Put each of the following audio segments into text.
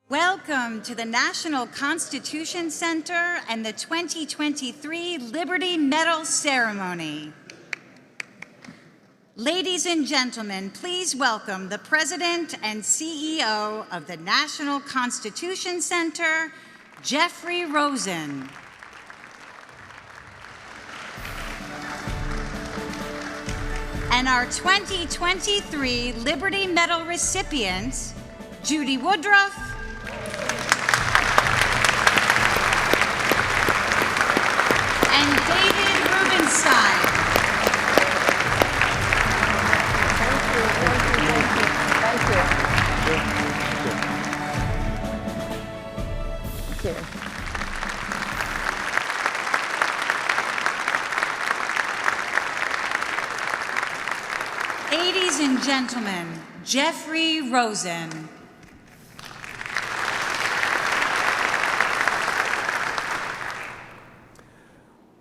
Welcome to the National Constitution Center and the 2023 Liberty Medal Ceremony. Ladies and gentlemen, please welcome the President and CEO of the National Constitution Center, Jeffrey Rosen. And our 2023 Liberty Medal recipients, Judy Woodruff, and David Rubenstein. Thank you. Ladies and gentlemen, Jeffrey Rosen.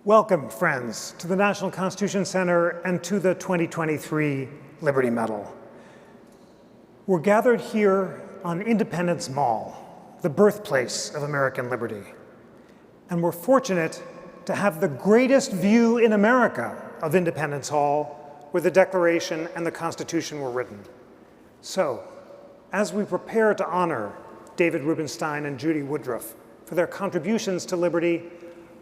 Welcome, friends, to the National Constitution Center and to the 2023 Liberty Medal. We're gathered here on Independence Mall, the birthplace of American liberty. And we're fortunate to have the greatest view in America of Independence Hall, where the Declaration and the Constitution were written. So, as we prepare to honor David Rubenstein and Judy Woodruff for their contributions to liberty,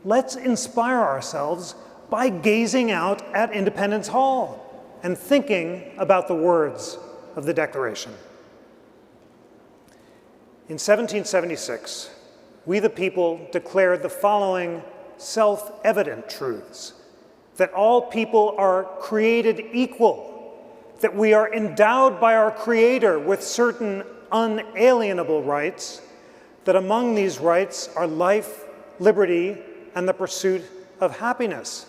let's inspire ourselves by gazing out at Independence Hall and thinking about the words of the Declaration. In 1776, we the people declared the following self-evident truths: that all people are created equal, that we are endowed by our Creator with certain unalienable rights, that among these rights are life, liberty, and the pursuit of happiness,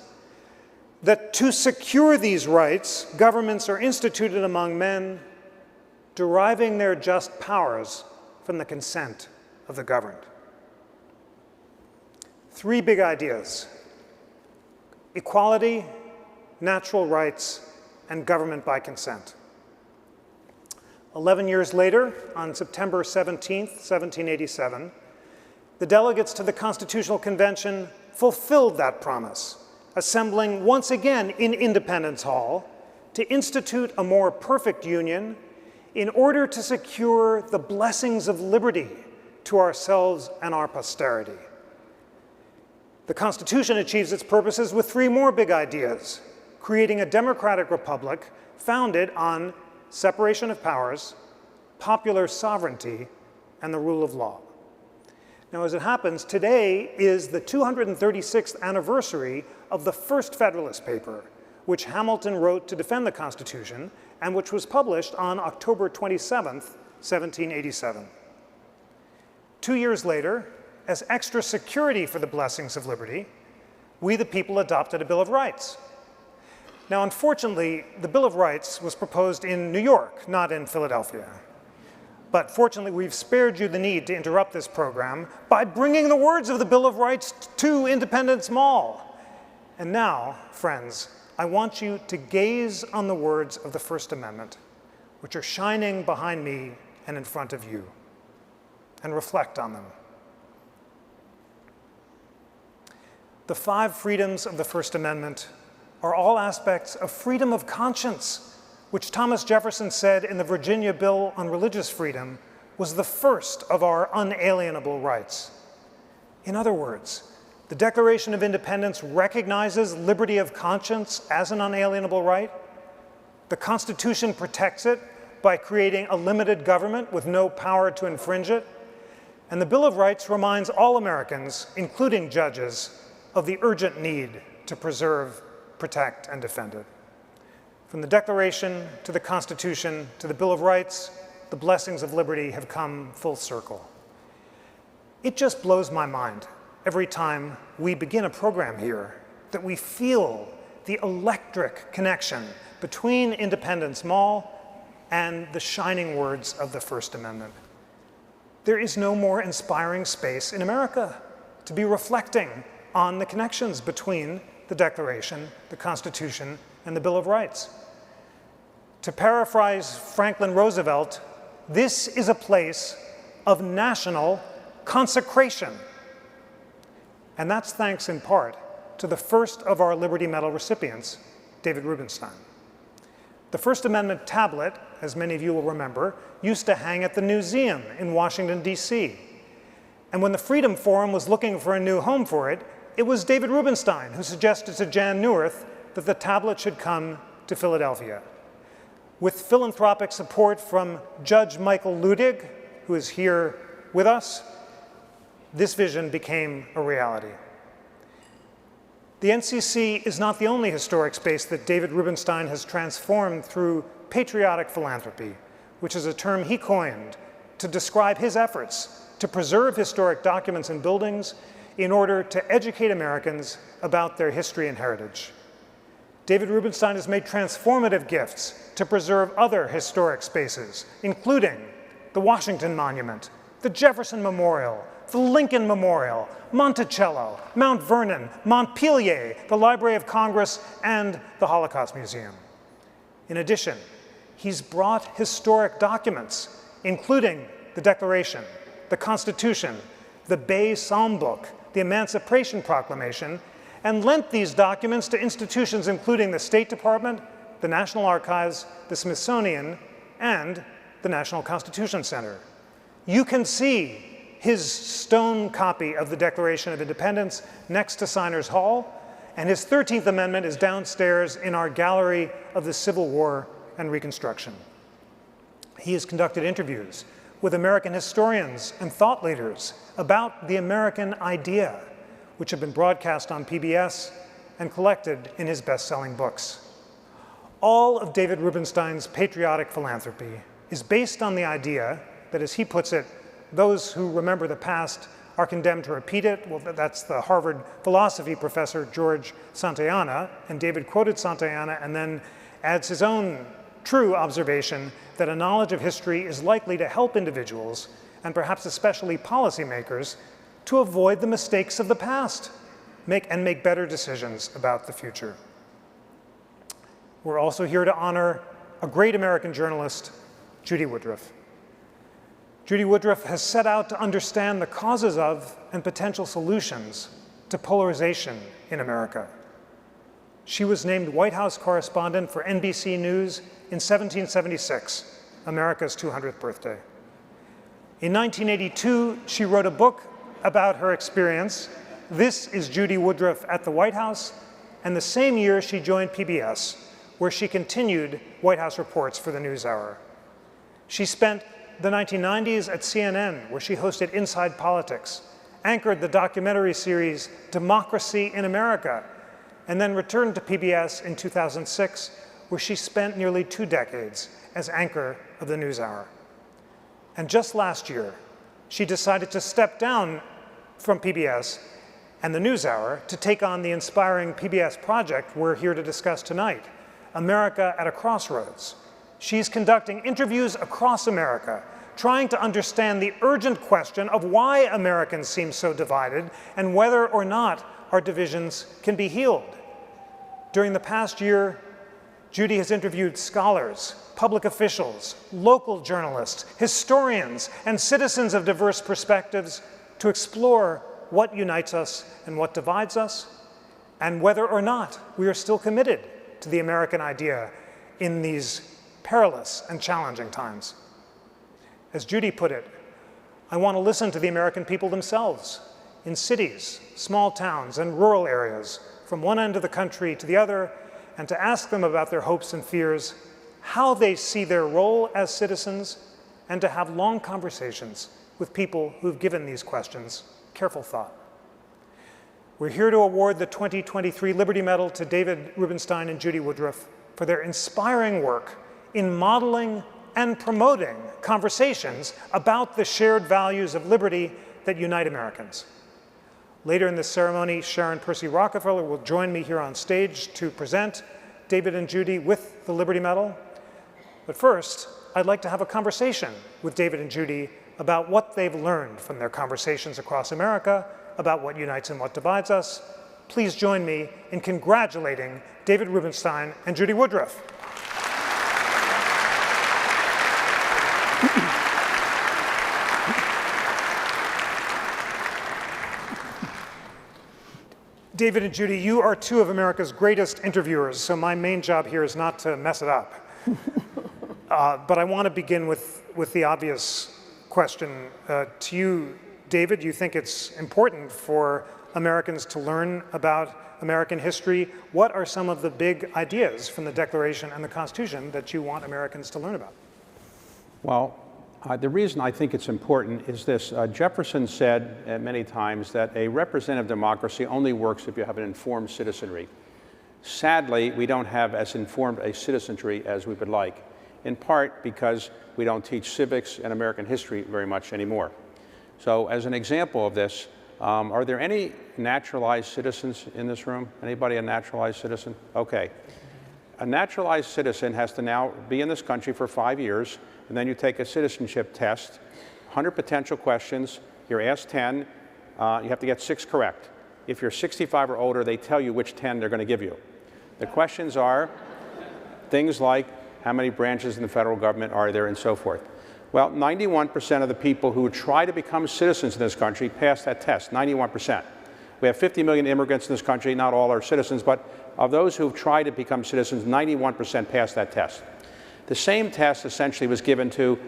that to secure these rights, governments are instituted among men, deriving their just powers from the consent of the governed. Three big ideas: equality, natural rights, and government by consent. 11 years later, on September 17th, 1787, the delegates to the Constitutional Convention fulfilled that promise, assembling once again in Independence Hall to institute a more perfect union in order to secure the blessings of liberty to ourselves and our posterity. The Constitution achieves its purposes with three more big ideas: creating a democratic republic founded on separation of powers, popular sovereignty, and the rule of law. Now, as it happens, today is the 236th anniversary of the first Federalist Paper, which Hamilton wrote to defend the Constitution and which was published on October 27th, 1787. 2 years later, as extra security for the blessings of liberty, we the people adopted a Bill of Rights. Now, unfortunately, the Bill of Rights was proposed in New York, not in Philadelphia. But fortunately, we've spared you the need to interrupt this program by bringing the words of the Bill of Rights to Independence Mall. And now, friends, I want you to gaze on the words of the First Amendment, which are shining behind me and in front of you, and reflect on them. The 5 freedoms of the First Amendment are all aspects of freedom of conscience, which Thomas Jefferson said in the Virginia Bill on Religious Freedom was the first of our unalienable rights. In other words, the Declaration of Independence recognizes liberty of conscience as an unalienable right. The Constitution protects it by creating a limited government with no power to infringe it. And the Bill of Rights reminds all Americans, including judges, of the urgent need to preserve, protect, and defend it. From the Declaration to the Constitution to the Bill of Rights, the blessings of liberty have come full circle. It just blows my mind every time we begin a program here that we feel the electric connection between Independence Mall and the shining words of the First Amendment. There is no more inspiring space in America to be reflecting on the connections between the Declaration, the Constitution, and the Bill of Rights. To paraphrase Franklin Roosevelt, this is a place of national consecration. And that's thanks in part to the first of our Liberty Medal recipients, David Rubenstein. The First Amendment tablet, as many of you will remember, used to hang at the Museum in Washington, D.C. And when the Freedom Forum was looking for a new home for it, it was David Rubenstein who suggested to Jan Neuwirth that the tablet should come to Philadelphia. With philanthropic support from Judge Michael Ludig, who is here with us, this vision became a reality. The NCC is not the only historic space that David Rubenstein has transformed through patriotic philanthropy, which is a term he coined to describe his efforts to preserve historic documents and buildings in order to educate Americans about their history and heritage. David Rubenstein has made transformative gifts to preserve other historic spaces, including the Washington Monument, the Jefferson Memorial, the Lincoln Memorial, Monticello, Mount Vernon, Montpelier, the Library of Congress, and the Holocaust Museum. In addition, he's brought historic documents, including the Declaration, the Constitution, the Bay Psalm Book, the Emancipation Proclamation, and lent these documents to institutions including the State Department, the National Archives, the Smithsonian, and the National Constitution Center. You can see his stone copy of the Declaration of Independence next to Signers Hall, and his 13th Amendment is downstairs in our Gallery of the Civil War and Reconstruction. He has conducted interviews with American historians and thought leaders about the American idea, which have been broadcast on PBS and collected in his best-selling books. All of David Rubenstein's patriotic philanthropy is based on the idea that, as he puts it, those who remember the past are condemned to repeat it. Well, that's the Harvard philosophy professor George Santayana, and David quoted Santayana and then adds his own true observation that a knowledge of history is likely to help individuals, and perhaps especially policymakers, to avoid the mistakes of the past and make better decisions about the future. We're also here to honor a great American journalist, Judy Woodruff. Judy Woodruff has set out to understand the causes of and potential solutions to polarization in America. She was named White House correspondent for NBC News in 1776, America's 200th birthday. In 1982, she wrote a book about her experience. This is Judy Woodruff at the White House, and the same year she joined PBS, where she continued White House reports for the NewsHour. She spent the 1990s at CNN, where she hosted Inside Politics, anchored the documentary series Democracy in America, and then returned to PBS in 2006, where she spent nearly 2 decades as anchor of the NewsHour. And just last year, she decided to step down from PBS and the NewsHour to take on the inspiring PBS project we're here to discuss tonight, America at a Crossroads. She's conducting interviews across America, trying to understand the urgent question of why Americans seem so divided and whether or not our divisions can be healed. During the past year, Judy has interviewed scholars, public officials, local journalists, historians, and citizens of diverse perspectives to explore what unites us and what divides us, and whether or not we are still committed to the American idea in these perilous and challenging times. As Judy put it, I want to listen to the American people themselves, in cities, small towns, and rural areas, from one end of the country to the other, and to ask them about their hopes and fears, how they see their role as citizens, and to have long conversations with people who've given these questions careful thought. We're here to award the 2023 Liberty Medal to David Rubenstein and Judy Woodruff for their inspiring work in modeling and promoting conversations about the shared values of liberty that unite Americans. Later in this ceremony, Sharon Percy Rockefeller will join me here on stage to present David and Judy with the Liberty Medal. But first, I'd like to have a conversation with David and Judy about what they've learned from their conversations across America, about what unites and what divides us. Please join me in congratulating David Rubenstein and Judy Woodruff. David and Judy, you are two of America's greatest interviewers, so my main job here is not to mess it up. But I want to begin with the obvious question to you, David. You think it's important for Americans to learn about American history. What are some of the big ideas from the Declaration and the Constitution that you want Americans to learn about? Well, the reason I think it's important is this. Jefferson said many times that a representative democracy only works if you have an informed citizenry. Sadly, we don't have as informed a citizenry as we would like, in part because we don't teach civics and American history very much anymore. So as an example of this, are there any naturalized citizens in this room? Anybody a naturalized citizen? Okay. A naturalized citizen has to now be in this country for 5 years, and then you take a citizenship test, 100 potential questions, you're asked 10, you have to get 6 correct. If you're 65 or older, they tell you which 10 they're going to give you. The questions are things like how many branches in the federal government are there and so forth. Well, 91% of the people who try to become citizens in this country pass that test, 91%. We have 50 million immigrants in this country, not all are citizens, but of those who've tried to become citizens, 91% pass that test. The same test essentially was given to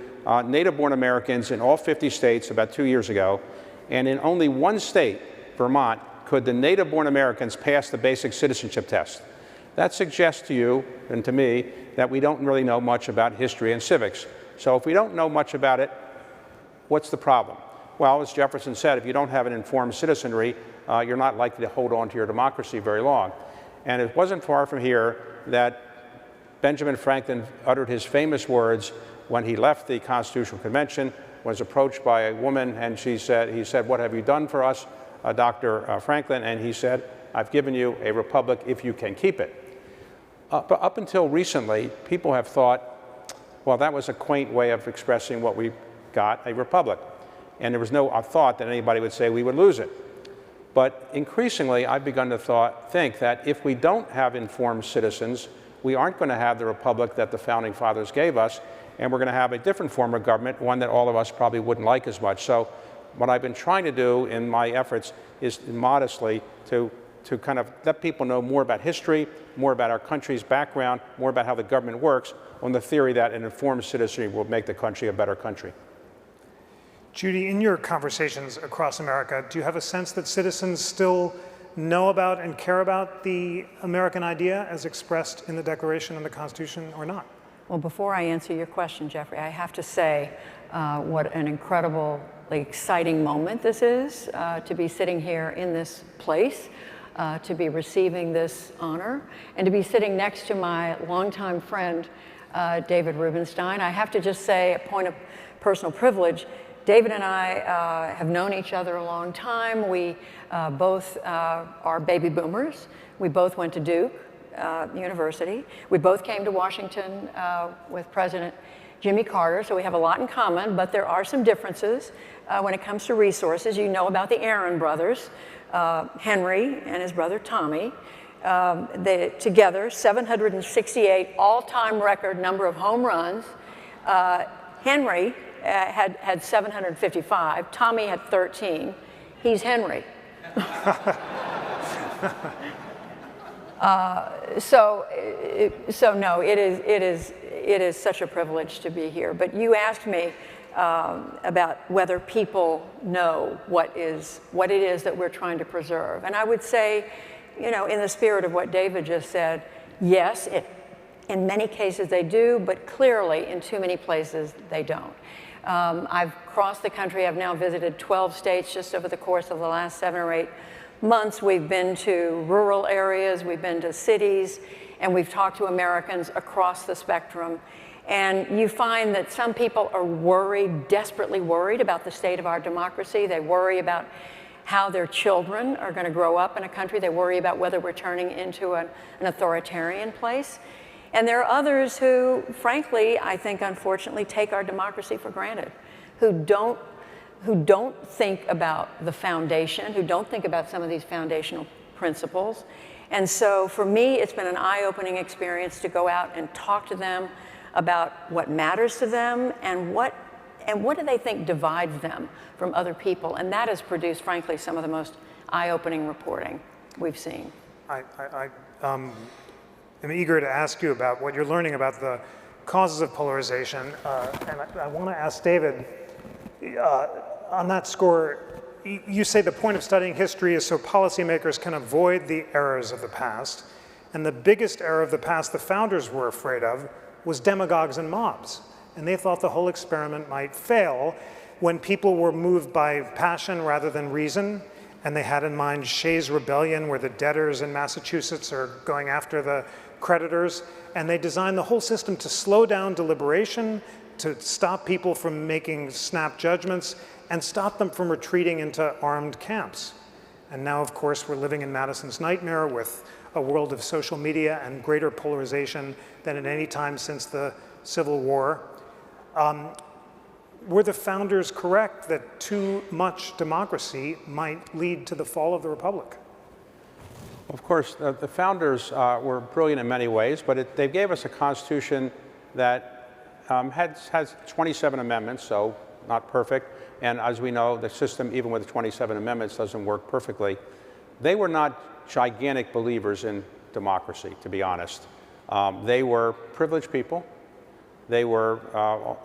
native-born Americans in all 50 states about 2 years ago, and in only one state, Vermont, could the native-born Americans pass the basic citizenship test. That suggests to you and to me that we don't really know much about history and civics. So if we don't know much about it, what's the problem? Well, as Jefferson said, if you don't have an informed citizenry, you're not likely to hold on to your democracy very long. And it wasn't far from here that Benjamin Franklin uttered his famous words when he left the Constitutional Convention, was approached by a woman, and he said, "What have you done for us, Dr. Franklin?" And he said, "I've given you a republic if you can keep it." But up until recently, people have thought, well, that was a quaint way of expressing what we got, a republic. And there was no thought that anybody would say we would lose it. But increasingly, I've begun to think that if we don't have informed citizens, we aren't going to have the republic that the Founding Fathers gave us, and we're going to have a different form of government, one that all of us probably wouldn't like as much. So what I've been trying to do in my efforts is modestly to kind of let people know more about history, more about our country's background, more about how the government works, on the theory that an informed citizenry will make the country a better country. Judy, in your conversations across America, do you have a sense that citizens still know about and care about the American idea as expressed in the Declaration and the Constitution or not? Well, before I answer your question, Jeffrey, I have to say what an incredibly exciting moment this is to be sitting here in this place, to be receiving this honor, and to be sitting next to my longtime friend, David Rubenstein. I have to just say, a point of personal privilege, David and I have known each other a long time. We both are baby boomers. We both went to Duke University. We both came to Washington with President Jimmy Carter, so we have a lot in common, but there are some differences when it comes to resources. You know about the Aaron brothers, Henry and his brother Tommy. They together, 768 all-time record number of home runs. Henry had 755. Tommy had 13. He's Henry. So no, it is such a privilege to be here. But you asked me about whether people know what it is that we're trying to preserve, and I would say, you know, in the spirit of what David just said, yes, in many cases they do, but clearly in too many places they don't. I've crossed the country. I've now visited 12 states just over the course of the last 7 or 8 months. We've been to rural areas, we've been to cities, and we've talked to Americans across the spectrum. And you find that some people are worried, desperately worried about the state of our democracy. They worry about how their children are going to grow up in a country. They worry about whether we're turning into an authoritarian place. And there are others who, frankly, I think unfortunately take our democracy for granted, who don't think about the foundation, who don't think about some of these foundational principles. And so for me, it's been an eye-opening experience to go out and talk to them about what matters to them and what do they think divides them from other people. And that has produced, frankly, some of the most eye-opening reporting. we've seen. I am eager to ask you about what you're learning about the causes of polarization. And I want to ask David, on that score, you say the point of studying history is so policymakers can avoid the errors of the past. And the biggest error of the past the founders were afraid of was demagogues and mobs. And they thought the whole experiment might fail when people were moved by passion rather than reason. And they had in mind Shays' Rebellion, where the debtors in Massachusetts are going after the creditors. And they designed the whole system to slow down deliberation, to stop people from making snap judgments, and stop them from retreating into armed camps. And now, of course, we're living in Madison's nightmare with a world of social media and greater polarization than at any time since the Civil War. Were the founders correct that too much democracy might lead to the fall of the republic? Of course, the founders were brilliant in many ways, but they gave us a constitution that has 27 amendments, so not perfect. And as we know, the system, even with 27 amendments, doesn't work perfectly. They were not gigantic believers in democracy, to be honest. They were privileged people. They were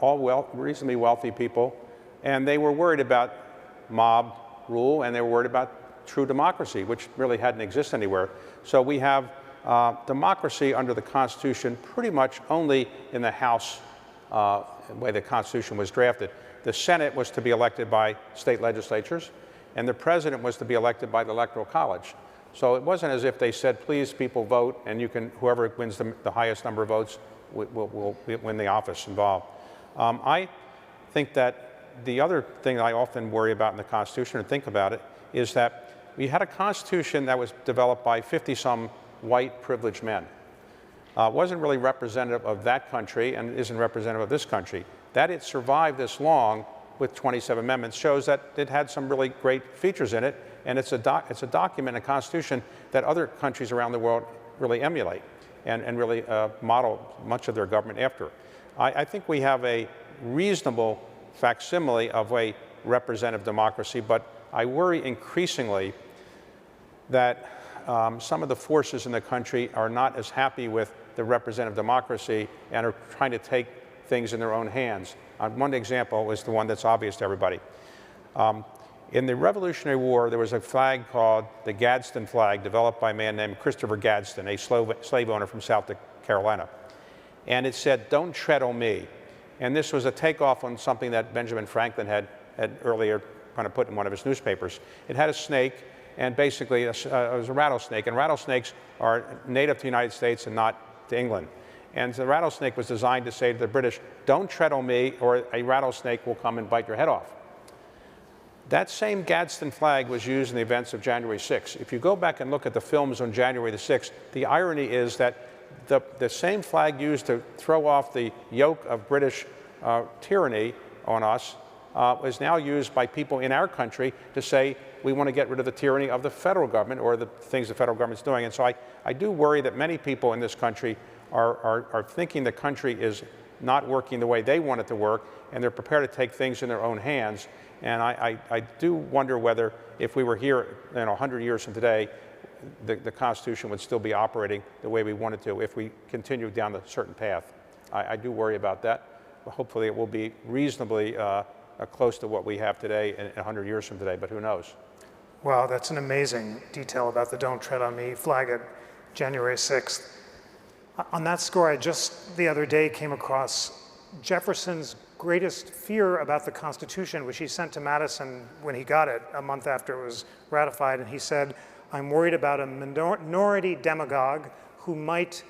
all reasonably wealthy people. And they were worried about mob rule, and they were worried about true democracy, which really hadn't existed anywhere. So we have democracy under the Constitution pretty much only in the House, the way the Constitution was drafted. The Senate was to be elected by state legislatures, and the president was to be elected by the Electoral College. So it wasn't as if they said, please, people vote, and whoever wins the highest number of votes will win the office involved. I think that the other thing that I often worry about in the Constitution, and think about it, is that we had a Constitution that was developed by 50-some white privileged men. It wasn't really representative of that country and isn't representative of this country. That it survived this long with 27 amendments shows that it had some really great features in it, and it's a document, a constitution that other countries around the world really emulate and really model much of their government after. I think we have a reasonable facsimile of a representative democracy, but I worry increasingly that some of the forces in the country are not as happy with the representative democracy and are trying to take things in their own hands. One example is the one that's obvious to everybody. In the Revolutionary War, there was a flag called the Gadsden flag, developed by a man named Christopher Gadsden, a slave owner from South Carolina. And it said, "Don't tread on me." And this was a takeoff on something that Benjamin Franklin had earlier kind of put in one of his newspapers. It had a snake, and basically it was a rattlesnake. And rattlesnakes are native to the United States and not to England. And the rattlesnake was designed to say to the British, "Don't tread on me, or a rattlesnake will come and bite your head off." That same Gadsden flag was used in the events of January 6th. If you go back and look at the films on January the 6th, the irony is that the same flag used to throw off the yoke of British tyranny on us is now used by people in our country to say we want to get rid of the tyranny of the federal government or the things the federal government's doing. And so I do worry that many people in this country are thinking the country is not working the way they want it to work, and they're prepared to take things in their own hands. And I do wonder whether if we were here 100 years from today, the Constitution would still be operating the way we want it to if we continue down a certain path. I do worry about that. But hopefully it will be reasonably close to what we have today 100 years from today, but who knows? Wow, that's an amazing detail about the "Don't Tread on Me" flag at January 6th. On that score, I just the other day came across Jefferson's greatest fear about the Constitution, which he sent to Madison when he got it a month after it was ratified. And he said, "I'm worried about a minority demagogue who might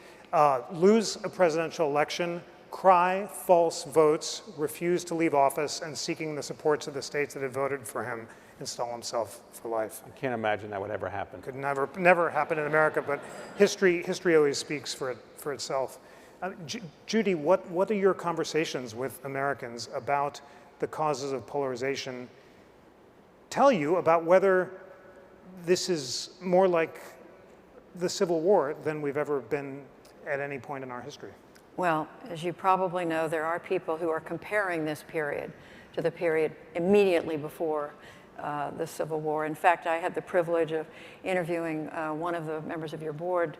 lose a presidential election, cry false votes, refuse to leave office, and seeking the supports of the states that had voted for him, install himself for life." I can't imagine that would ever happen. Could never happen in America, but history always speaks for itself. Judy, what are your conversations with Americans about the causes of polarization tell you about whether this is more like the Civil War than we've ever been at any point in our history? Well, as you probably know, there are people who are comparing this period to the period immediately before the Civil War. In fact, I had the privilege of interviewing one of the members of your board,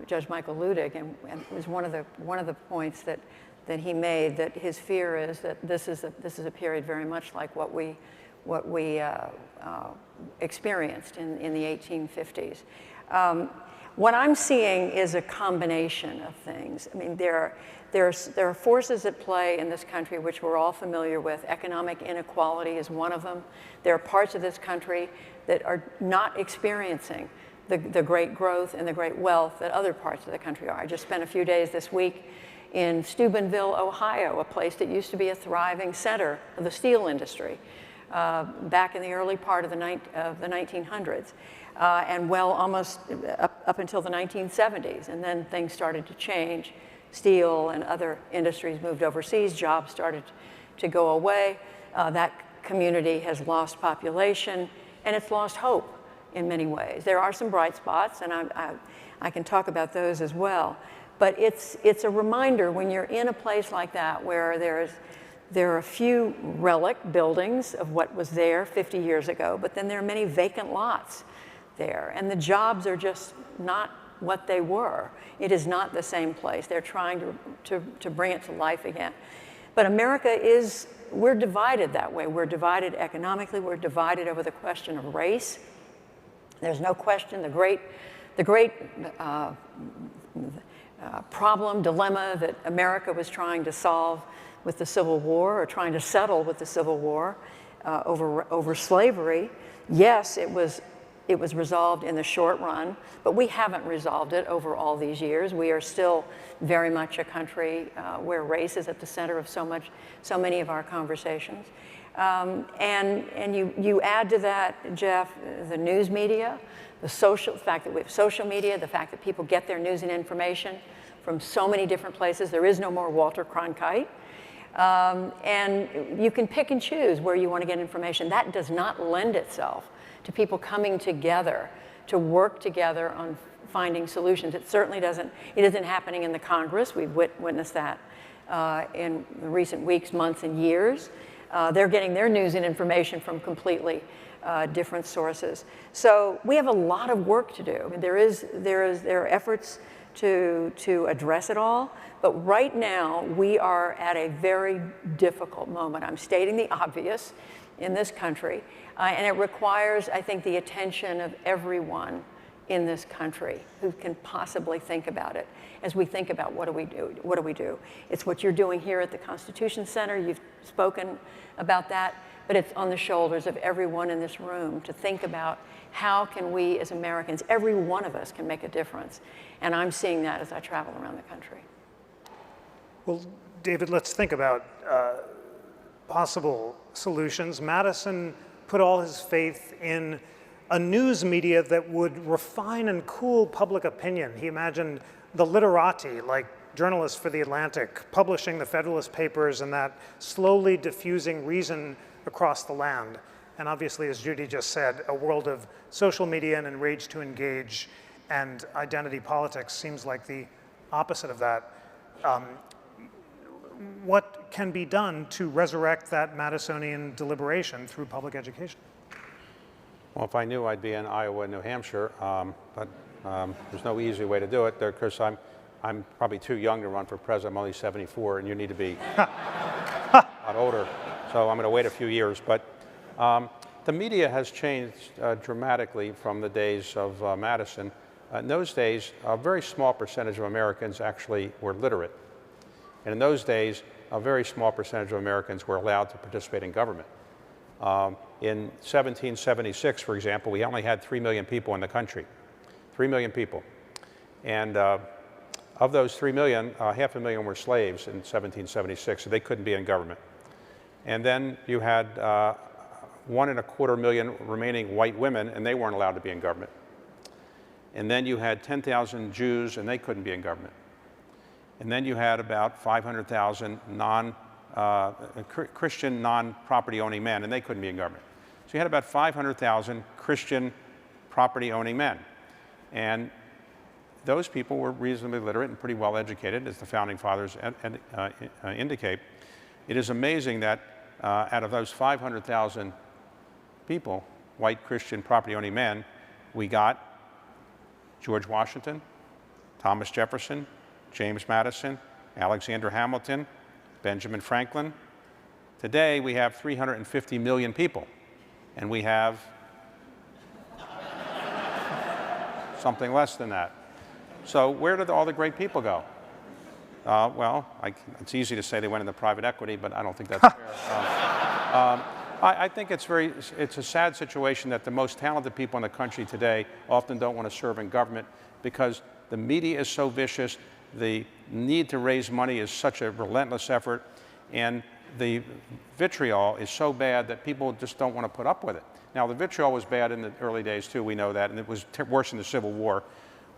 Judge Michael Ludig, and it was one of the points that he made, that his fear is that this is a period very much like what we experienced in the 1850s. What I'm seeing is a combination of things. I mean, there are forces at play in this country which we're all familiar with. Economic inequality is one of them. There are parts of this country that are not experiencing the great growth and the great wealth that other parts of the country are. I just spent a few days this week in Steubenville, Ohio, a place that used to be a thriving center of the steel industry back in the early part of the 1900s. And well, almost up until the 1970s. And then things started to change. Steel and other industries moved overseas. Jobs started to go away. That community has lost population, and it's lost hope in many ways. There are some bright spots, and I can talk about those as well. But it's a reminder when you're in a place like that where there are a few relic buildings of what was there 50 years ago, but then there are many vacant lots there, and the jobs are just not what they were. It is not the same place. They're trying to bring it to life again. But America we're divided that way. We're divided economically. We're divided over the question of race. There's no question the great problem, dilemma that America was trying to solve with the Civil War, or trying to settle with the Civil War over slavery. Yes, it was resolved in the short run, but we haven't resolved it over all these years. We are still very much a country where race is at the center of so many of our conversations. And you add to that, Jeff, the news media, the fact that we have social media, the fact that people get their news and information from so many different places. There is no more Walter Cronkite. And you can pick and choose where you want to get information. That does not lend itself to people coming together to work together on finding solutions. It certainly doesn't. It isn't happening in the Congress. We've witnessed that in recent weeks, months, and years. They're getting their news and information from completely different sources. So we have a lot of work to do. I mean, there are efforts to address it all, but right now we are at a very difficult moment. I'm stating the obvious in this country, and it requires, I think, the attention of everyone in this country who can possibly think about it as we think about what do we do. It's what you're doing here at the Constitution Center. You've spoken about that, but it's on the shoulders of everyone in this room to think about how can we as Americans, every one of us can make a difference. And I'm seeing that as I travel around the country. Well, David, let's think about possible solutions. Madison put all his faith in a news media that would refine and cool public opinion. He imagined the literati, like journalists for The Atlantic, publishing the Federalist Papers and that slowly diffusing reason across the land. And obviously, as Judy just said, a world of social media and enraged to engage and identity politics seems like the opposite of that. What can be done to resurrect that Madisonian deliberation through public education? Well, if I knew, I'd be in Iowa and New Hampshire, but there's no easy way to do it. Because I'm probably too young to run for president. I'm only 74, and you need to be a lot older. So I'm going to wait a few years. But the media has changed dramatically from the days of Madison. In those days, a very small percentage of Americans actually were literate. And in those days, a very small percentage of Americans were allowed to participate in government. In 1776, for example, we only had 3 million people in the country. 3 million people. And of those 3 million, 500,000 were slaves in 1776, so they couldn't be in government. And then you had 1.25 million remaining white women, and they weren't allowed to be in government. And then you had 10,000 Jews, and they couldn't be in government. And then you had about 500,000 Christian non-property owning men, and they couldn't be in government. So you had about 500,000 Christian property owning men. And those people were reasonably literate and pretty well educated, as the founding fathers indicate. It is amazing that out of those 500,000 people, white Christian property-owning men, we got George Washington, Thomas Jefferson, James Madison, Alexander Hamilton, Benjamin Franklin. Today, we have 350 million people, and we have something less than that. So where did all the great people go? Well, it's easy to say they went into private equity, but I don't think that's fair. I think it's a sad situation that the most talented people in the country today often don't want to serve in government because the media is so vicious, the need to raise money is such a relentless effort, and the vitriol is so bad that people just don't want to put up with it. Now, the vitriol was bad in the early days, too, we know that, and it was worse in the Civil War.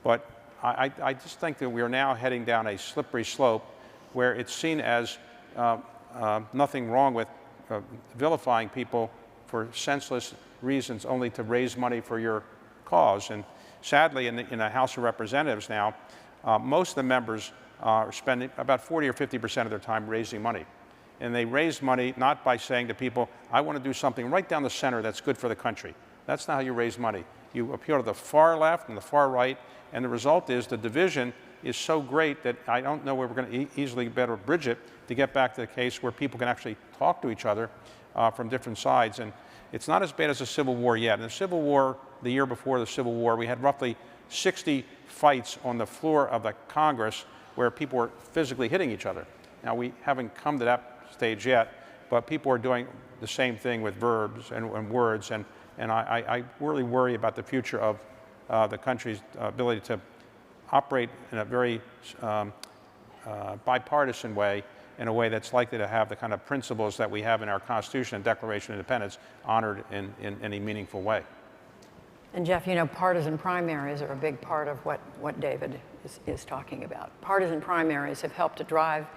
But I just think that we are now heading down a slippery slope where it's seen as nothing wrong with vilifying people for senseless reasons only to raise money for your cause. And sadly, in the House of Representatives now, most of the members are spending about 40 or 50% of their time raising money. And they raise money not by saying to people, I want to do something right down the center that's good for the country. That's not how you raise money. You appeal to the far left and the far right, and the result is the division is so great that I don't know where we're going to easily better bridge it to get back to the case where people can actually talk to each other from different sides. And it's not as bad as the Civil War yet. In the Civil War, the year before the Civil War, we had roughly 60 fights on the floor of the Congress where people were physically hitting each other. Now, we haven't come to that stage yet, but people are doing the same thing with verbs and words, and I really worry about the future of the country's ability to operate in a very bipartisan way, in a way that's likely to have the kind of principles that we have in our Constitution and Declaration of Independence honored in any meaningful way. And Jeff, you know, partisan primaries are a big part of what David is talking about. Partisan primaries have helped to drive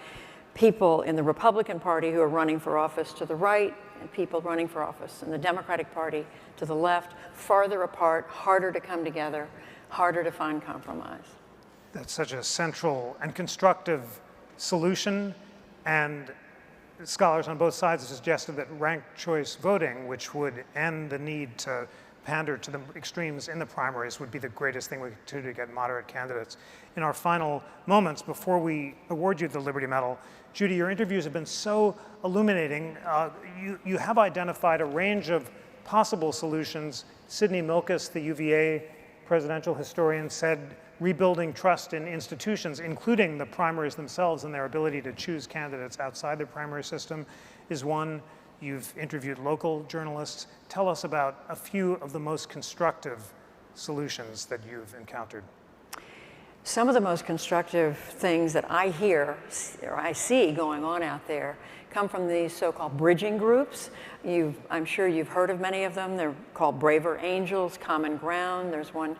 people in the Republican Party who are running for office to the right and people running for office in the Democratic Party to the left, farther apart, harder to come together, harder to find compromise. That's such a central and constructive solution, and scholars on both sides have suggested that ranked choice voting, which would end the need to pander to the extremes in the primaries, would be the greatest thing we could do to get moderate candidates. In our final moments before we award you the Liberty Medal, Judy, your interviews have been so illuminating. You have identified a range of possible solutions. Sidney Milkus, the UVA presidential historian, said rebuilding trust in institutions, including the primaries themselves and their ability to choose candidates outside the primary system, is one. You've interviewed local journalists. Tell us about a few of the most constructive solutions that you've encountered. Some of the most constructive things that I hear or I see going on out there come from these so-called bridging groups. I'm sure you've heard of many of them. They're called Braver Angels, Common Ground. There's one,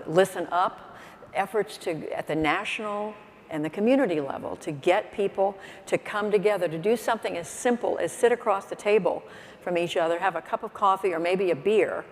Listen Up, efforts at the national and the community level to get people to come together, to do something as simple as sit across the table from each other, have a cup of coffee or maybe a beer,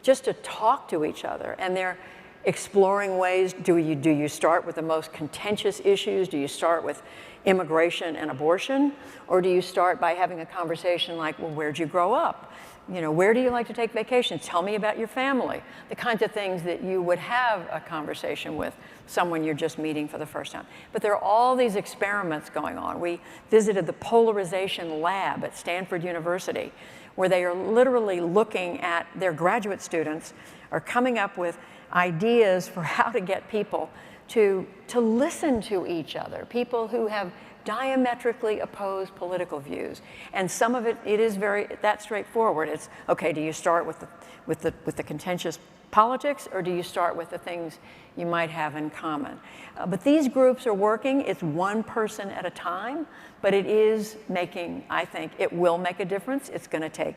just to talk to each other. And they're exploring ways. Do you start with the most contentious issues? Do you start with immigration and abortion? Or do you start by having a conversation like, well, where'd you grow up? You know, where do you like to take vacations? Tell me about your family. The kinds of things that you would have a conversation with someone you're just meeting for the first time. But there are all these experiments going on. We visited the polarization lab at Stanford University, where they are literally looking at their graduate students are coming up with ideas for how to get people to listen to each other, people who have diametrically opposed political views. And some of it is that straightforward. It's, okay, do you start with the contentious politics, or do you start with the things you might have in common? But these groups are working. It's one person at a time, but it is making, I think, it will make a difference. It's going to take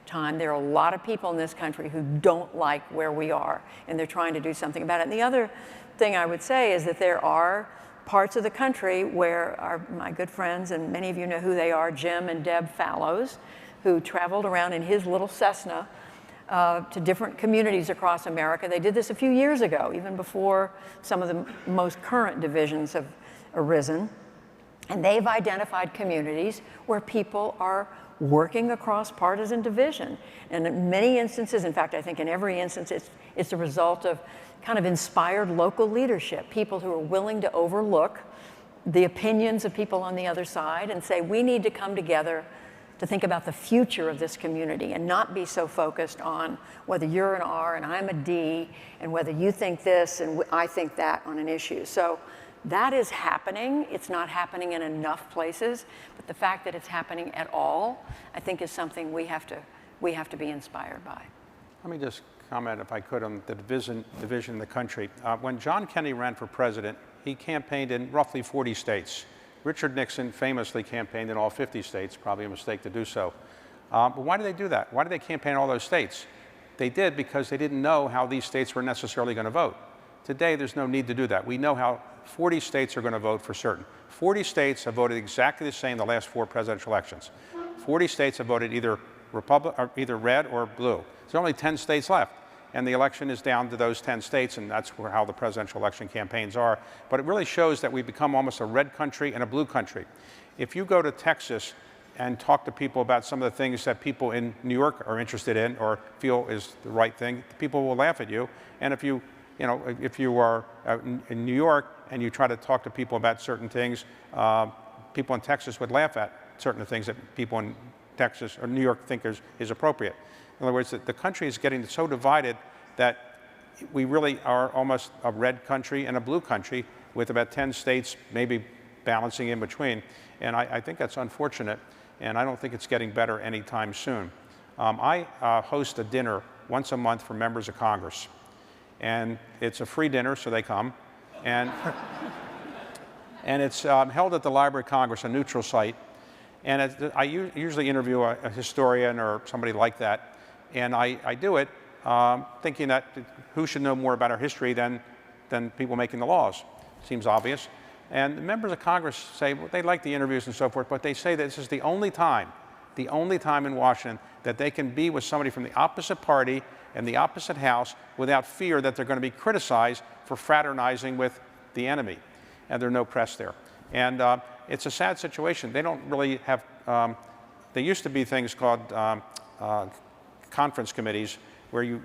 time. There are a lot of people in this country who don't like where we are, and they're trying to do something about it. And the other thing I would say is that there are parts of the country where my good friends, and many of you know who they are, Jim and Deb Fallows, who traveled around in his little Cessna to different communities across America. They did this a few years ago, even before some of the most current divisions have arisen. And they've identified communities where people are working across partisan division. And in many instances, in fact, I think in every instance, it's a result of kind of inspired local leadership, people who are willing to overlook the opinions of people on the other side and say, we need to come together to think about the future of this community and not be so focused on whether you're an R and I'm a D and whether you think this and I think that on an issue. So that is happening. It's not happening in enough places, but the fact that it's happening at all, I think, is something we have to be inspired by. Let me just comment, if I could, on the division in the country. When John Kennedy ran for president, he campaigned in roughly 40 states. Richard Nixon famously campaigned in all 50 states, probably a mistake to do so. But why did they do that? Why did they campaign in all those states? They did because they didn't know how these states were necessarily going to vote. Today, there's no need to do that. We know how 40 states are going to vote for certain. 40 states have voted exactly the same the last 4 presidential elections. 40 states have voted either red or blue. There's only 10 states left. And the election is down to those 10 states, and that's how the presidential election campaigns are. But it really shows that we've become almost a red country and a blue country. If you go to Texas and talk to people about some of the things that people in New York are interested in or feel is the right thing, people will laugh at you. And if you are in New York and you try to talk to people about certain things, people in Texas would laugh at certain things that people in Texas or New York think is appropriate. In other words, the country is getting so divided that we really are almost a red country and a blue country with about 10 states maybe balancing in between. And I think that's unfortunate, and I don't think it's getting better anytime soon. I host a dinner once a month for members of Congress. And it's a free dinner, so they come. And, and it's held at the Library of Congress, a neutral site. And I usually interview a historian or somebody like that. And I do it thinking that who should know more about our history than people making the laws? Seems obvious. And the members of Congress say, well, they like the interviews and so forth, but they say that this is the only time in Washington that they can be with somebody from the opposite party and the opposite house without fear that they're going to be criticized for fraternizing with the enemy. And there are no press there. And it's a sad situation. They don't really have, there used to be things called conference committees where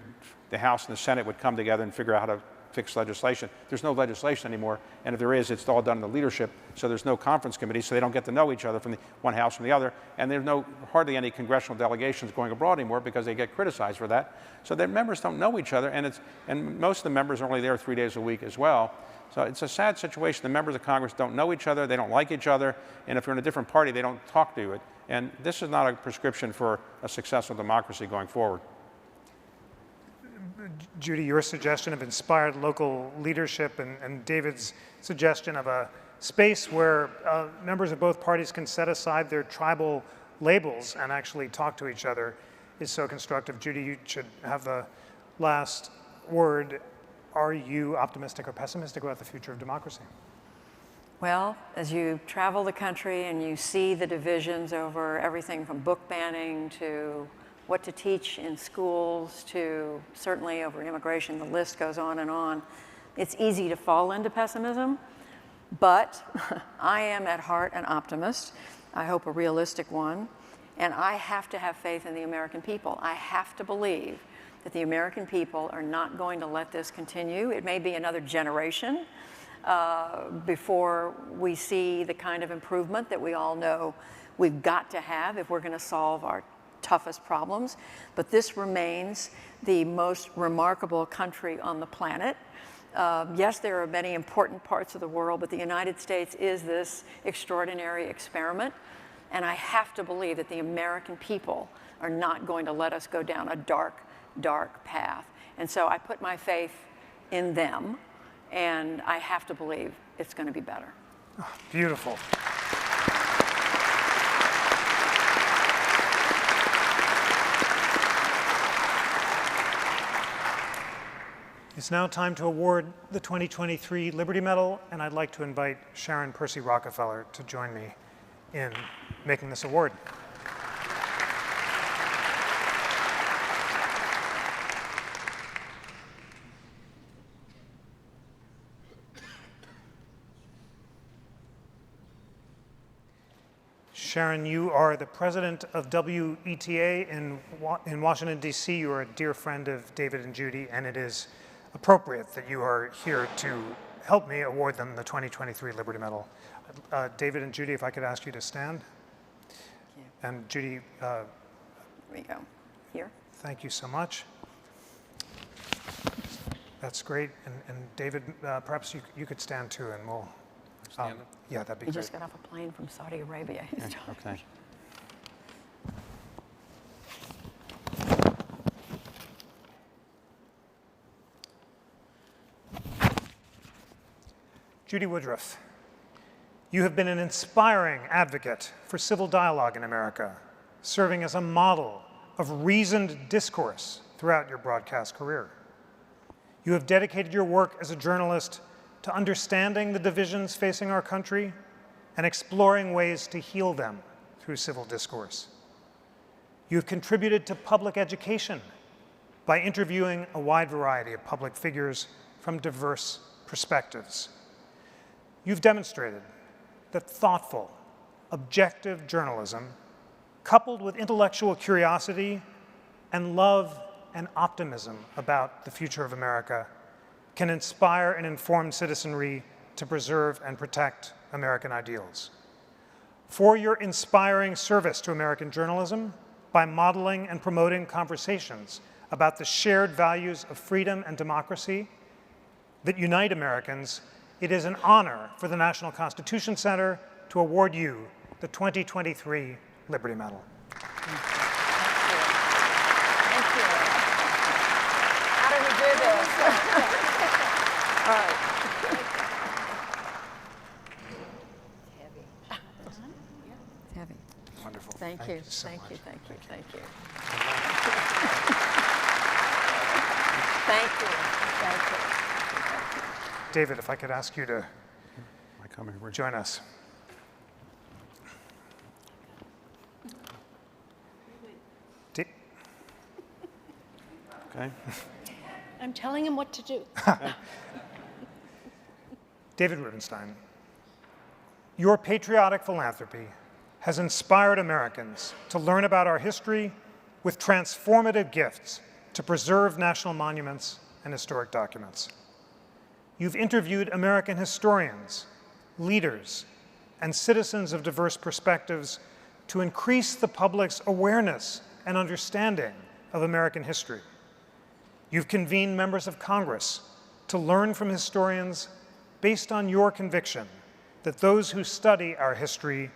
the House and the Senate would come together and figure out how to fix legislation. There's no legislation anymore, and if there is, it's all done in the leadership, so there's no conference committees, so they don't get to know each other from the one house from the other, and there's hardly any congressional delegations going abroad anymore because they get criticized for that. So their members don't know each other, and most of the members are only there 3 days a week as well. So it's a sad situation. The members of Congress don't know each other, they don't like each other, and if you're in a different party, they don't talk to you. And this is not a prescription for a successful democracy going forward. Judy, your suggestion of inspired local leadership and David's suggestion of a space where members of both parties can set aside their tribal labels and actually talk to each other is so constructive. Judy, you should have the last word. Are you optimistic or pessimistic about the future of democracy? Well, as you travel the country and you see the divisions over everything from book banning to what to teach in schools to certainly over immigration, the list goes on, it's easy to fall into pessimism. But I am at heart an optimist. I hope a realistic one. And I have to have faith in the American people. I have to believe that the American people are not going to let this continue. It may be another generation before we see the kind of improvement that we all know we've got to have if we're going to solve our toughest problems. But this remains the most remarkable country on the planet. Yes, there are many important parts of the world, but the United States is this extraordinary experiment. And I have to believe that the American people are not going to let us go down a dark, dark path. And so I put my faith in them, and I have to believe it's going to be better. Oh, beautiful. It's now time to award the 2023 Liberty Medal, and I'd like to invite Sharon Percy Rockefeller to join me in making this award. Sharon, you are the president of WETA in Washington, D.C. You are a dear friend of David and Judy, and it is appropriate that you are here to help me award them the 2023 Liberty Medal. David and Judy, if I could ask you to stand. And Judy, Here we go. Here. thank you so much. That's great. And David, perhaps you could stand too, and we'll. Yeah, that'd be He great. just got off a plane from Saudi Arabia. Okay. Judy Woodruff, you have been an inspiring advocate for civil dialogue in America, serving as a model of reasoned discourse throughout your broadcast career. You have dedicated your work as a journalist to understanding the divisions facing our country and exploring ways to heal them through civil discourse. You have contributed to public education by interviewing a wide variety of public figures from diverse perspectives. You've demonstrated that thoughtful, objective journalism, coupled with intellectual curiosity and love and optimism about the future of America, can inspire and inform citizenry to preserve and protect American ideals. For your inspiring service to American journalism by modeling and promoting conversations about the shared values of freedom and democracy that unite Americans, it is an honor for the National Constitution Center to award you the 2023 Liberty Medal. Thank you. How do we do this? All right. It's heavy. Wonderful. Thank you. So Thank much. you. Thank you. Thank Thank you. Thank you. Thank you. David, if I could ask you to I come here. join us. Okay. I'm telling him what to do. David Rubenstein, your patriotic philanthropy has inspired Americans to learn about our history with transformative gifts to preserve national monuments and historic documents. You've interviewed American historians, leaders, and citizens of diverse perspectives to increase the public's awareness and understanding of American history. You've convened members of Congress to learn from historians based on your conviction that those who study our history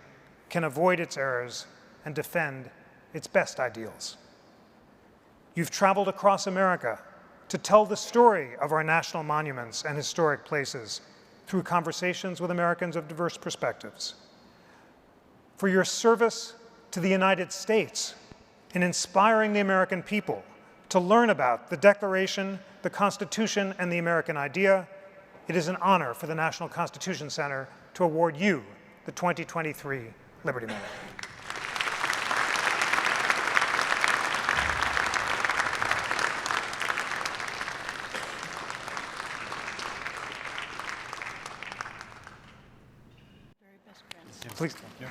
can avoid its errors and defend its best ideals. You've traveled across America to tell the story of our national monuments and historic places through conversations with Americans of diverse perspectives. For your service to the United States in inspiring the American people to learn about the Declaration, the Constitution, and the American idea, it is an honor for the National Constitution Center to award you the 2023 Liberty Medal. Please. Thank you.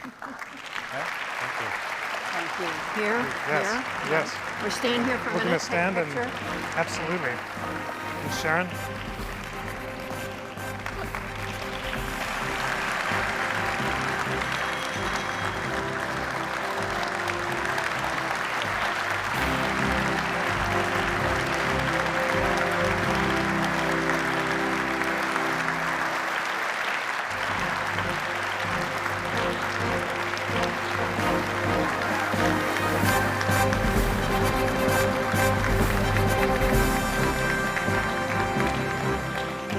Here? Yes, Here? yes. We're staying here for a We're minute. going to stand take a and picture. absolutely. And Sharon?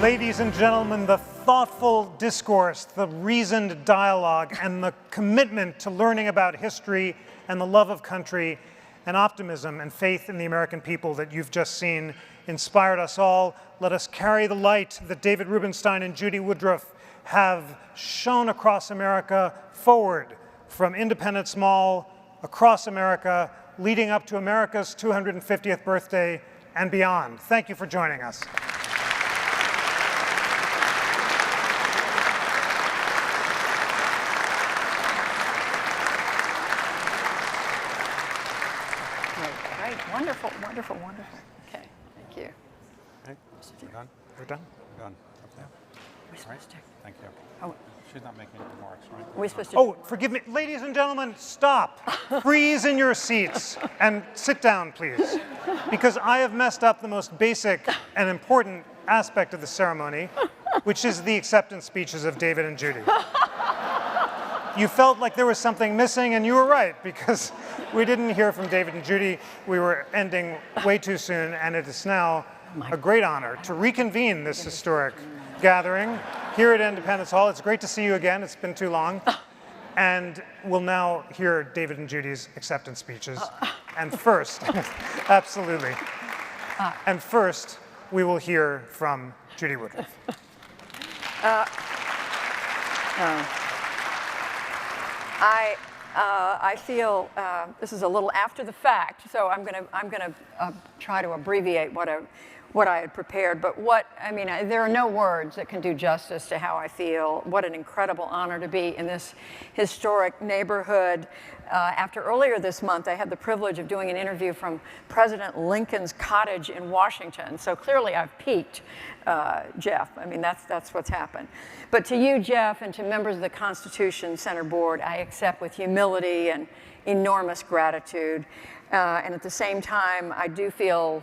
Ladies and gentlemen, the thoughtful discourse, the reasoned dialogue, and the commitment to learning about history and the love of country and optimism and faith in the American people that you've just seen inspired us all. Let us carry the light that David Rubenstein and Judy Woodruff have shone across America forward from Independence Mall, across America, leading up to America's 250th birthday and beyond. Thank you for joining us. Great. Wonderful, wonderful, wonderful. Okay, thank you. Okay, we're done? We're done? Done. Up there. Right. Thank you. Oh. She's not making any remarks, right? Are we supposed to? Oh, forgive me. Ladies and gentlemen, stop. Freeze in your seats and sit down, please. Because I have messed up the most basic and important aspect of the ceremony, which is the acceptance speeches of David and Judy. You felt like there was something missing, and you were right, because we didn't hear from David and Judy. We were ending way too soon, and it is now a great honor to reconvene this historic gathering here at Independence Hall. It's great to see you again. It's been too long. And we'll now hear David and Judy's acceptance speeches. And first, absolutely. And first, we will hear from Judy Woodruff. I feel this is a little after the fact, so I'm gonna try to abbreviate what I had prepared. But there are no words that can do justice to how I feel. What an incredible honor to be in this historic neighborhood. After earlier this month, I had the privilege of doing an interview from President Lincoln's cottage in Washington. So clearly I've peaked, Jeff. I mean, that's what's happened. But to you, Jeff, and to members of the Constitution Center Board, I accept with humility and enormous gratitude. And at the same time, I do feel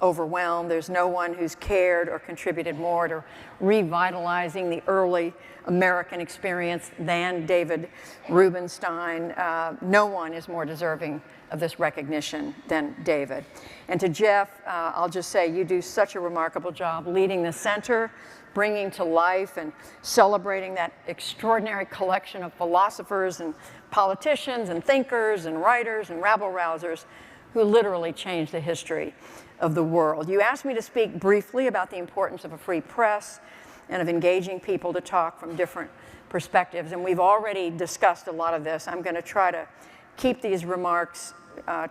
overwhelmed. There's no one who's cared or contributed more to revitalizing the early American experience than David Rubenstein. No one is more deserving of this recognition than David. And to Jeff, I'll just say you do such a remarkable job leading the center, bringing to life and celebrating that extraordinary collection of philosophers and politicians and thinkers and writers and rabble-rousers who literally changed the history of the world. You asked me to speak briefly about the importance of a free press and of engaging people to talk from different perspectives, and we've already discussed a lot of this. I'm going to try to keep these remarks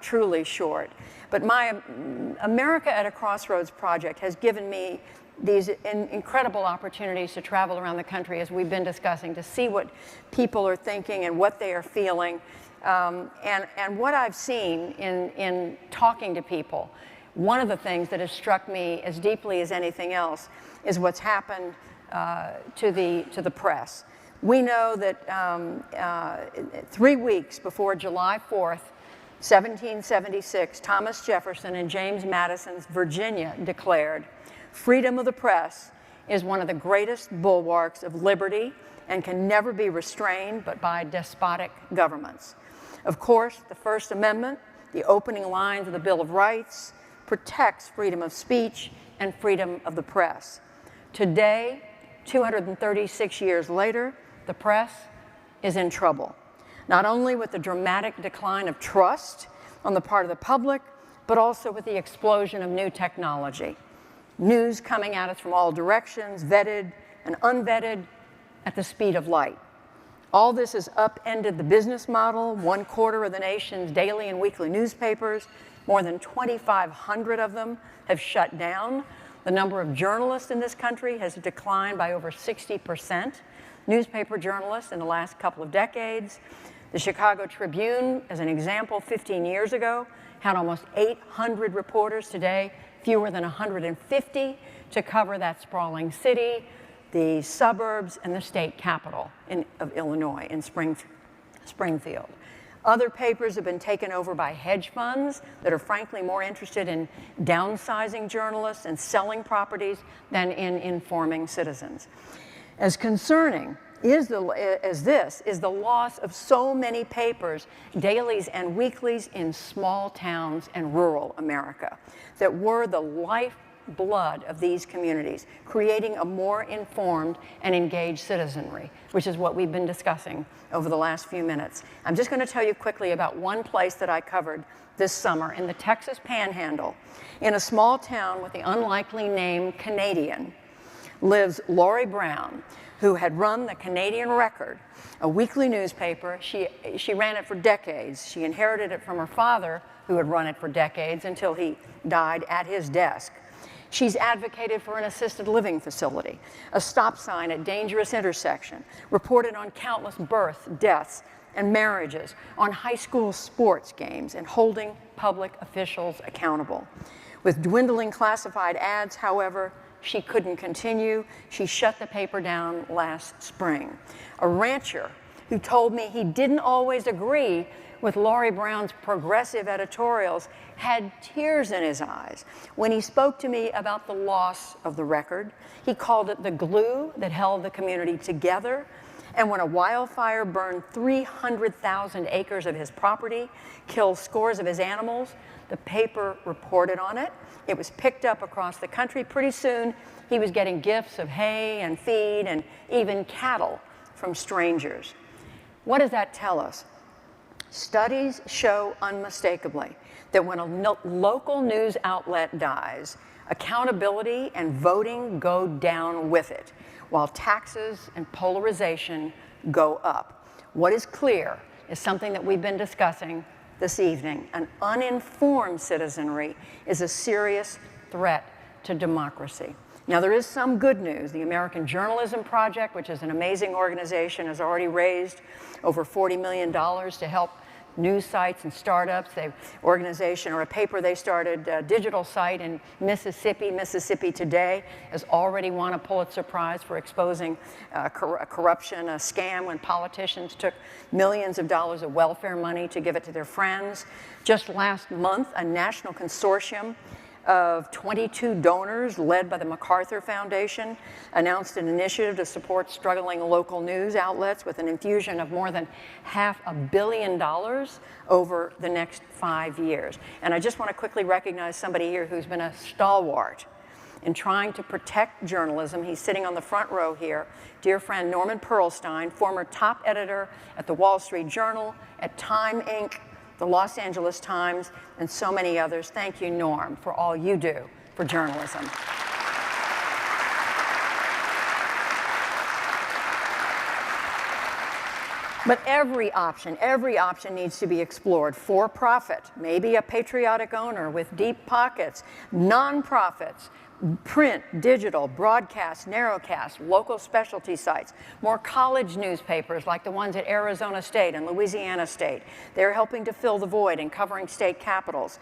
truly short. But my America at a Crossroads project has given me these incredible opportunities to travel around the country, as we've been discussing, to see what people are thinking and what they are feeling. And what I've seen in talking to people, one of the things that has struck me as deeply as anything else is what's happened to the press. We know that 3 weeks before July 4th, 1776, Thomas Jefferson and James Madison's Virginia declared, "Freedom of the press is one of the greatest bulwarks of liberty and can never be restrained but by despotic governments." Of course, the First Amendment, the opening lines of the Bill of Rights, protects freedom of speech and freedom of the press. Today, 236 years later, the press is in trouble, not only with the dramatic decline of trust on the part of the public, but also with the explosion of new technology. News coming at us from all directions, vetted and unvetted at the speed of light. All this has upended the business model. 1/4 of the nation's daily and weekly newspapers, more than 2,500 of them, have shut down. The number of journalists in this country has declined by over 60%. Newspaper journalists in the last couple of decades. The Chicago Tribune, as an example, 15 years ago, had almost 800 reporters. Today, fewer than 150 to cover that sprawling city, the suburbs, and the state capital of Illinois, in Springfield. Other papers have been taken over by hedge funds that are frankly more interested in downsizing journalists and selling properties than in informing citizens. As concerning as this is the loss of so many papers, dailies and weeklies in small towns and rural America that were the lifeblood of these communities, creating a more informed and engaged citizenry, which is what we've been discussing over the last few minutes. I'm just going to tell you quickly about one place that I covered this summer in the Texas Panhandle. In a small town with the unlikely name Canadian lives Lori Brown, who had run the Canadian Record, a weekly newspaper. She ran it for decades. She inherited it from her father, who had run it for decades until he died at his desk. She's advocated for an assisted living facility, a stop sign at dangerous intersection, reported on countless births, deaths, and marriages, on high school sports games, and holding public officials accountable. With dwindling classified ads, however, she couldn't continue. She shut the paper down last spring. A rancher who told me he didn't always agree with Laurie Brown's progressive editorials had tears in his eyes when he spoke to me about the loss of the Record. He called it the glue that held the community together. And when a wildfire burned 300,000 acres of his property, killed scores of his animals, the paper reported on it. It was picked up across the country. Pretty soon, he was getting gifts of hay and feed and even cattle from strangers. What does that tell us? Studies show unmistakably that when a local news outlet dies, accountability and voting go down with it, while taxes and polarization go up. What is clear is something that we've been discussing this evening. An uninformed citizenry is a serious threat to democracy. Now, there is some good news. The American Journalism Project, which is an amazing organization, has already raised over $40 million to help news sites and startups. They organization or a paper they started, a digital site in Mississippi, Mississippi Today, has already won a Pulitzer Prize for exposing corruption, a scam when politicians took millions of dollars of welfare money to give it to their friends. Just last month, a national consortium of 22 donors led by the MacArthur Foundation announced an initiative to support struggling local news outlets with an infusion of more than $500 million over the next 5 years. And I just want to quickly recognize somebody here who's been a stalwart in trying to protect journalism. He's sitting on the front row here. Dear friend Norman Pearlstein, former top editor at the Wall Street Journal, at Time Inc., the Los Angeles Times, and so many others. Thank you, Norm, for all you do for journalism. But every option needs to be explored. For profit, maybe a patriotic owner with deep pockets, nonprofits, print, digital, broadcast, narrowcast, local specialty sites, more college newspapers like the ones at Arizona State and Louisiana State. They're helping to fill the void and covering state capitals.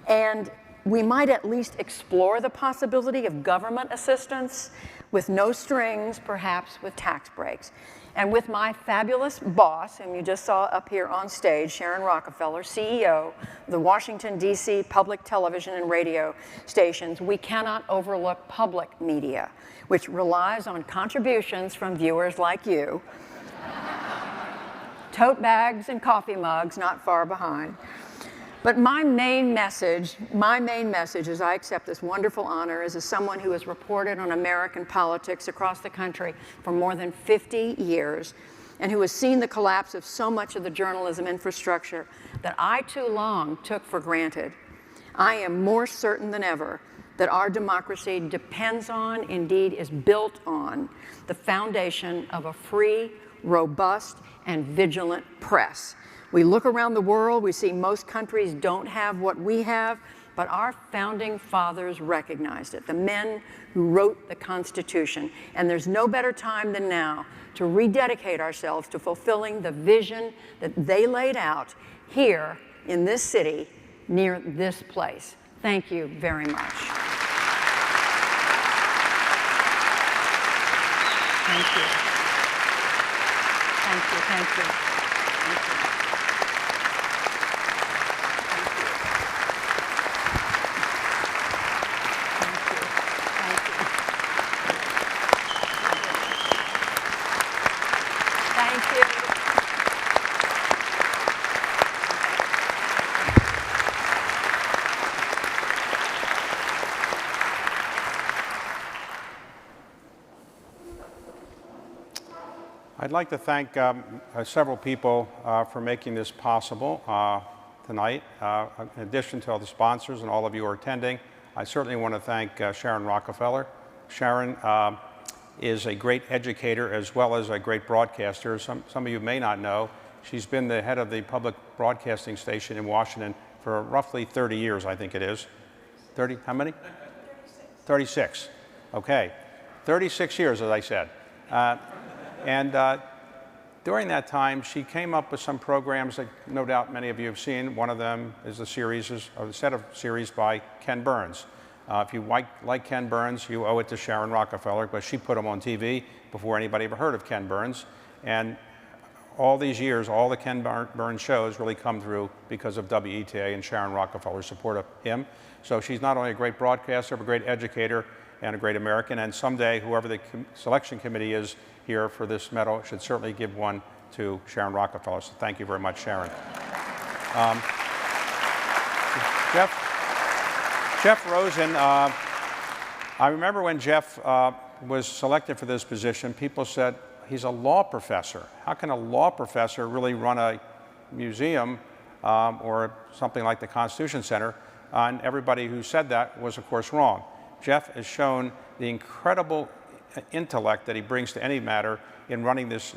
And we might at least explore the possibility of government assistance with no strings, perhaps with tax breaks. And with my fabulous boss, whom you just saw up here on stage, Sharon Rockefeller, CEO of the Washington, D.C. public television and radio stations, we cannot overlook public media, which relies on contributions from viewers like you. Tote bags and coffee mugs not far behind. But my main message as I accept this wonderful honor is as someone who has reported on American politics across the country for more than 50 years and who has seen the collapse of so much of the journalism infrastructure that I too long took for granted. I am more certain than ever that our democracy depends on, indeed is built on, the foundation of a free, robust, and vigilant press. We look around the world, we see most countries don't have what we have, but our founding fathers recognized it, the men who wrote the Constitution. And there's no better time than now to rededicate ourselves to fulfilling the vision that they laid out here in this city, near this place. Thank you very much. Thank you. Thank you, thank you. Thank you. I'd like to thank several people for making this possible tonight. In addition to all the sponsors and all of you who are attending, I certainly want to thank Sharon Rockefeller. Sharon is a great educator as well as a great broadcaster. Some of you may not know, she's been the head of the public broadcasting station in Washington for roughly 30 years, I think it is. 30, how many? 36. Okay, 36 years, as I said. And during that time, she came up with some programs that no doubt many of you have seen. One of them is a set of series by Ken Burns. If you like Ken Burns, you owe it to Sharon Rockefeller, because she put him on TV before anybody ever heard of Ken Burns. And all these years, all the Ken Burns shows really come through because of WETA and Sharon Rockefeller's support of him. So she's not only a great broadcaster, but a great educator and a great American. And someday, whoever the selection committee is here for this medal should certainly give one to Sharon Rockefeller. So thank you very much, Sharon. Jeff Rosen, I remember when Jeff was selected for this position, people said, he's a law professor. How can a law professor really run a museum or something like the Constitution Center? And everybody who said that was, of course, wrong. Jeff has shown the incredible intellect that he brings to any matter in running this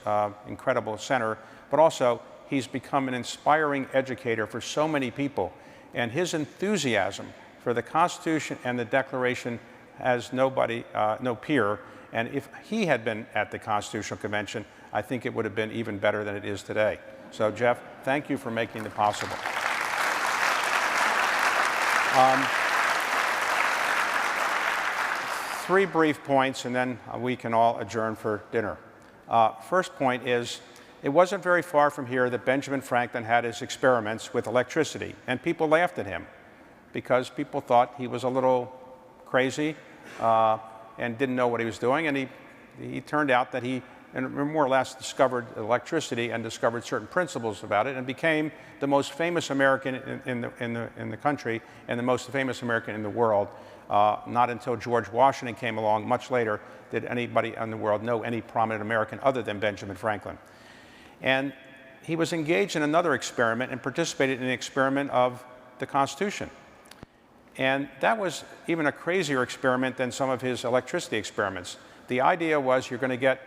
incredible center, but also he's become an inspiring educator for so many people. And his enthusiasm for the Constitution and the Declaration has no peer. And if he had been at the Constitutional Convention, I think it would have been even better than it is today. So, Jeff, thank you for making it possible. Three brief points, and then we can all adjourn for dinner. First point is, it wasn't very far from here that Benjamin Franklin had his experiments with electricity, and people laughed at him because people thought he was a little crazy and didn't know what he was doing. And he turned out that he more or less discovered electricity and discovered certain principles about it, and became the most famous American in the country and the most famous American in the world. Not until George Washington came along much later did anybody in the world know any prominent American other than Benjamin Franklin. And he was engaged in another experiment and participated in the experiment of the Constitution. And that was even a crazier experiment than some of his electricity experiments. The idea was you're going to get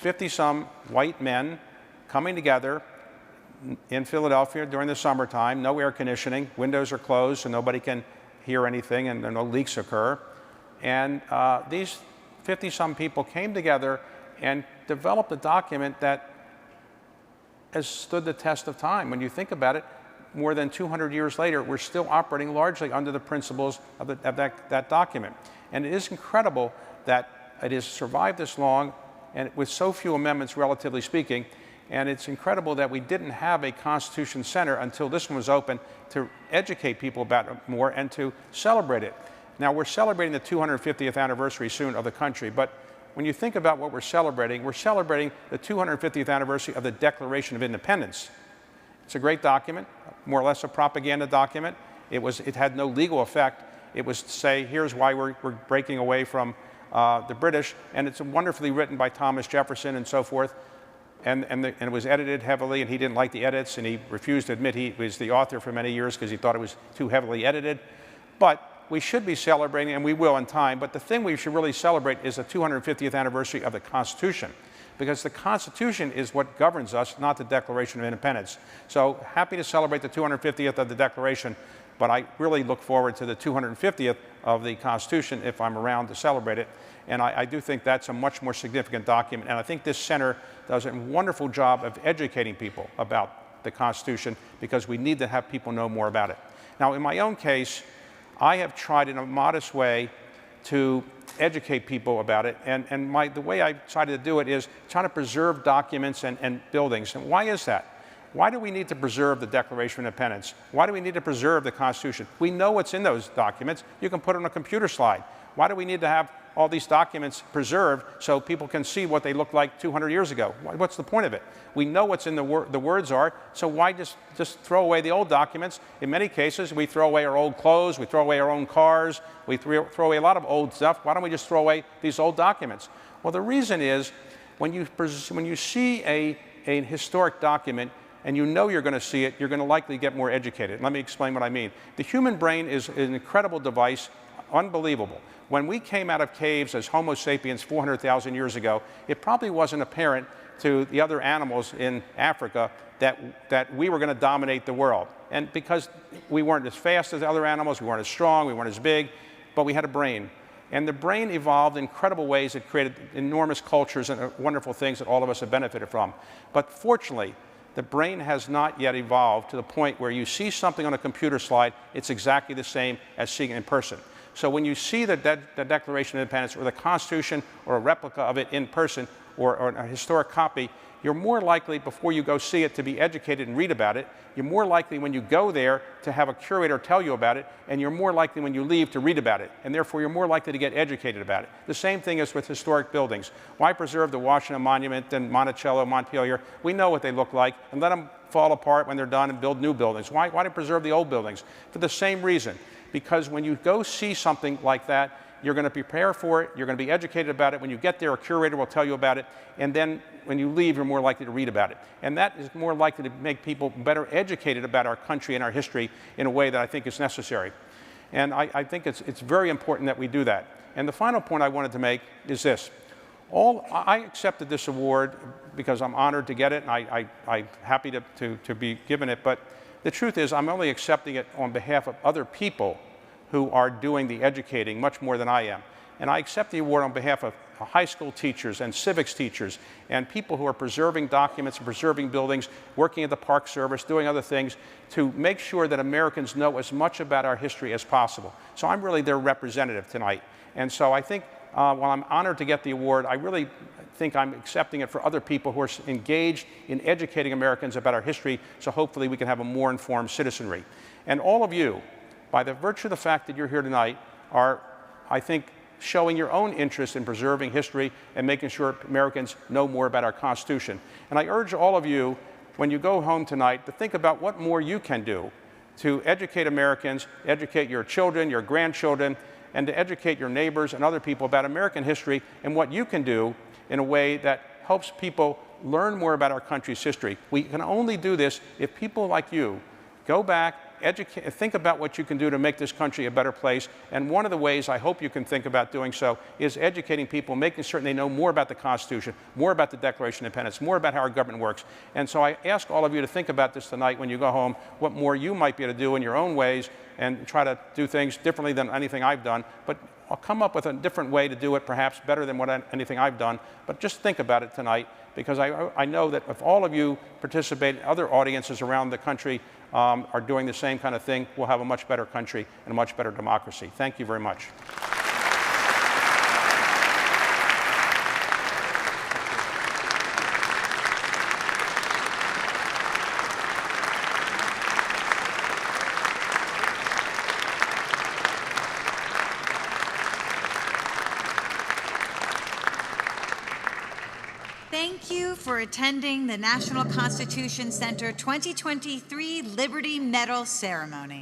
50-some white men coming together in Philadelphia during the summertime, no air conditioning, windows are closed so nobody can hear anything and no leaks occur. And these 50-some people came together and developed a document that has stood the test of time. When you think about it, more than 200 years later, we're still operating largely under the principles of that document. And it is incredible that it has survived this long and with so few amendments, relatively speaking. And it's incredible that we didn't have a Constitution Center until this one was open to educate people about it more and to celebrate it. Now, we're celebrating the 250th anniversary soon of the country, but when you think about what we're celebrating the 250th anniversary of the Declaration of Independence. It's a great document, more or less a propaganda document. It had no legal effect. It was to say, here's why we're breaking away from the British, and it's wonderfully written by Thomas Jefferson and so forth. And it was edited heavily, and he didn't like the edits, and he refused to admit he was the author for many years because he thought it was too heavily edited. But we should be celebrating, and we will in time, but the thing we should really celebrate is the 250th anniversary of the Constitution, because the Constitution is what governs us, not the Declaration of Independence. So happy to celebrate the 250th of the Declaration, but I really look forward to the 250th of the Constitution if I'm around to celebrate it. And I do think that's a much more significant document. And I think this center does a wonderful job of educating people about the Constitution, because we need to have people know more about it. Now, in my own case, I have tried in a modest way to educate people about it. And the way I decided to do it is trying to preserve documents and buildings. And why is that? Why do we need to preserve the Declaration of Independence? Why do we need to preserve the Constitution? We know what's in those documents. You can put it on a computer slide. Why do we need to have all these documents preserved so people can see what they looked like 200 years ago? What's the point of it? We know what's in the words are, so why just throw away the old documents? In many cases, we throw away our old clothes, we throw away our own cars, we throw away a lot of old stuff. Why don't we just throw away these old documents? Well, the reason is when you see a historic document, and you know you're going to see it, you're going to likely get more educated. Let me explain what I mean. The human brain is an incredible device, unbelievable. When we came out of caves as Homo sapiens 400,000 years ago, it probably wasn't apparent to the other animals in Africa that we were going to dominate the world. And because we weren't as fast as other animals, we weren't as strong, we weren't as big, but we had a brain. And the brain evolved in incredible ways. It created enormous cultures and wonderful things that all of us have benefited from. But fortunately, the brain has not yet evolved to the point where you see something on a computer slide, it's exactly the same as seeing it in person. So when you see the Declaration of Independence or the Constitution or a replica of it in person or a historic copy, you're more likely, before you go see it, to be educated and read about it. You're more likely when you go there to have a curator tell you about it, and you're more likely when you leave to read about it. And therefore, you're more likely to get educated about it. The same thing is with historic buildings. Why preserve the Washington Monument and Monticello, Montpelier? We know what they look like, and let them fall apart when they're done and build new buildings. Why do you preserve the old buildings? For the same reason. Because when you go see something like that, you're going to prepare for it, you're going to be educated about it. When you get there, a curator will tell you about it, and then when you leave, you're more likely to read about it. And that is more likely to make people better educated about our country and our history in a way that I think is necessary. And I think it's very important that we do that. And the final point I wanted to make is this. I accepted this award because I'm honored to get it, and I'm happy to be given it, but the truth is I'm only accepting it on behalf of other people who are doing the educating much more than I am. And I accept the award on behalf of high school teachers and civics teachers and people who are preserving documents and preserving buildings, working at the Park Service, doing other things to make sure that Americans know as much about our history as possible. So I'm really their representative tonight. And so I think while I'm honored to get the award, I really think I'm accepting it for other people who are engaged in educating Americans about our history, so hopefully we can have a more informed citizenry. And all of you, by the virtue of the fact that you're here tonight, are, I think, showing your own interest in preserving history and making sure Americans know more about our Constitution. And I urge all of you, when you go home tonight, to think about what more you can do to educate Americans, educate your children, your grandchildren, and to educate your neighbors and other people about American history and what you can do in a way that helps people learn more about our country's history. We can only do this if people like you go back, think about what you can do to make this country a better place. And one of the ways I hope you can think about doing so is educating people, making certain they know more about the Constitution, more about the Declaration of Independence, more about how our government works. And so I ask all of you to think about this tonight when you go home, what more you might be able to do in your own ways and try to do things differently than anything I've done. But I'll come up with a different way to do it, perhaps better than anything I've done. But just think about it tonight, because I know that if all of you participate, other audiences around the country are doing the same kind of thing, we'll have a much better country and a much better democracy. Thank you very much. Thank you for attending the National Constitution Center 2023 Liberty Medal Ceremony.